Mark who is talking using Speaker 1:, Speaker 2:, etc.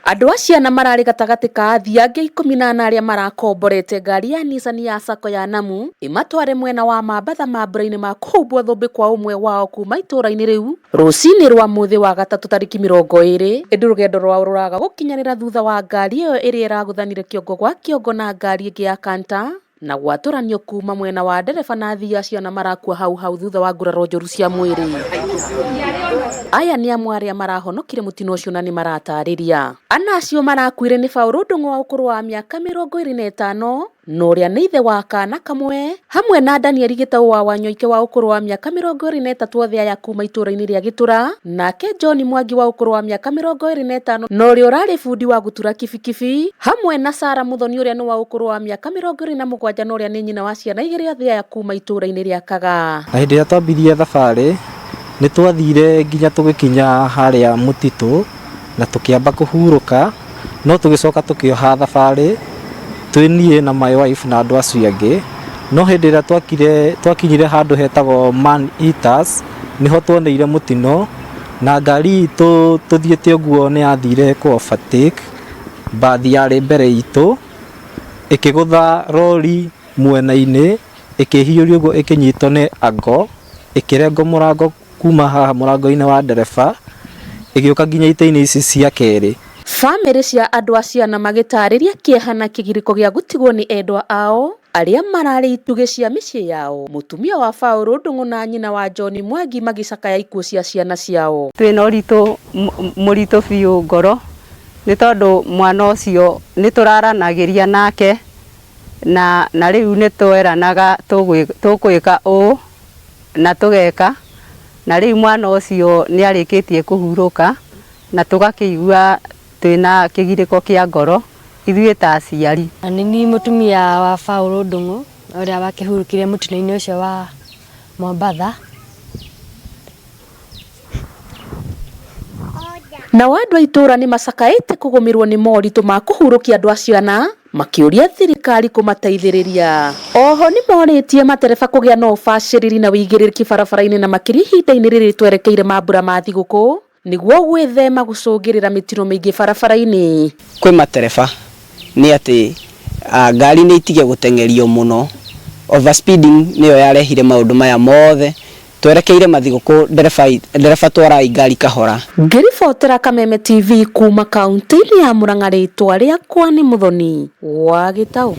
Speaker 1: Andũ acio na mararĩ gatagati ka athiange 18 arĩa marakomborete ngari ya Nissan ya Sacco ya Namu imatware mwena wa Mambatha mambura-inĩ ma kũhumbwo thũmbĩ kwa ũmwe wao kuma itũra-inĩ rĩu rũcinĩ rwa mũthĩ wa gatatũ tarĩki 20. Ĩndĩ rũgendo rwao rũraga gũkinyanĩra thutha wa ngari ĩyo ĩrĩa ĩragũthanire kĩongo gwa kĩongo na ngari ĩngĩ ya Kanta na gwatũranio kuma mwena wa ndereba na athii acio na marakua hau thutha wa nguraro njũru cia mwĩrĩ. Aya nĩ amwe arĩa marahonokire mũtino ũcio na nĩ maratarĩria. Ana acio marakuire nĩ Paul Ndung'u wa ũkũrũ wa mĩaka 25 na ũrĩa nĩ ithe wa kana kamwe, hamwe na Daniel Gitau wa Wanyoike wa ũkũrũ wa mĩaka 23 othe aya kuma itũra-inĩ rĩa Gĩtura, nake John Mwangi wa ũkũrũ wa mĩaka 25 na ũrĩa ũrarĩ bundi wa gũtura kibikibi, hamwe na Sarah Muthoni ũrĩa nĩ wa ũkũrũ wa mĩaka 27 na ũrĩa nĩ nyina wa ciana 2 othe aya kuma itũra-inĩ rĩa Kaga.
Speaker 2: Na hĩndĩ ĩrĩa twambirie thabarĩ nĩ twathire nginya tũgĩkinya harĩa mũtitũ na tũkĩamba kũhurũka, no tũgĩcoka tũkĩoha thabarĩ twĩniĩ na my wife na andũ acio angĩ. No hĩndĩ ĩrĩa twakinyire handũ hetagwo Man Eaters nĩho tuoneire mũtino na ngari itũ tũthiĩte ũguo nĩ yathire kũ overtake bathi yarĩ mbere itũ ĩkĩgũtha rori mwena-inĩ, ĩkĩhiũria ũguo ĩkĩnyitwo nĩ ango, ĩkĩrengo mũrango kuma haha mũrango-inĩ wa ndereba ĩgĩũka nginya itĩ-inĩ ici cia kerĩ.
Speaker 1: Bamĩrĩ cia andũ acio na magĩtarĩria kĩeha na kĩgirĩko gĩa gũtigwo nĩ endwa ao arĩa mararĩ itugĩ cia mĩciĩ yao. Mũtumia wa Paul Ndung'u na nyina wa John Mwangi magĩcakaya ikuũ cia ciana ciao.
Speaker 3: Twĩna ũritũ mũritũ biũ ngoro nĩ tondũ mwana ũcio nĩ tũraranagĩria nake na rĩu nĩ tweranaga tũgwĩka ũũ na tũgeka, na rĩu mwana ũcio nĩ arĩkĩtie kũhurũka na tũgakĩigua twĩna kĩgirĩko kĩa ngoro ithuĩ ta aciari.
Speaker 4: Nĩ mũtumia wa Paul Ndung'u ũrĩa wakĩhurũkire mũtino-inĩ ũcio wa Mombatha.
Speaker 1: Na andũ a itũra nĩ macakaĩte kũgũmĩrwo nĩ moritũ ma kũhurũkia andũ acio ana makĩũria thirikari kũmateithĩrĩria. Oho nĩ morĩtie matereba kũgĩa na ũbacĩrĩri na wĩigĩrĩrĩki barabara-inĩ na makĩria ihinda-inĩ rĩrĩ twerekeire mambura ma thigũkũ nĩguo gwĩthema gũcũngĩrĩra mĩtino mĩingĩ barabara-inĩ.
Speaker 5: Kwĩ matereba nĩ atĩ ngari nĩ itige gũtengerio mũno. Overspeeding nĩyo yarehire maũndũ maya mothe. Twerekeire mathigũkũ ndereba twara ngari kahora.
Speaker 1: Ngĩribotera Kameme TV kuma kaunti-inĩ ya Murang'a, rĩtwa rĩakwa nĩ Muthoni wa Gĩtaũ.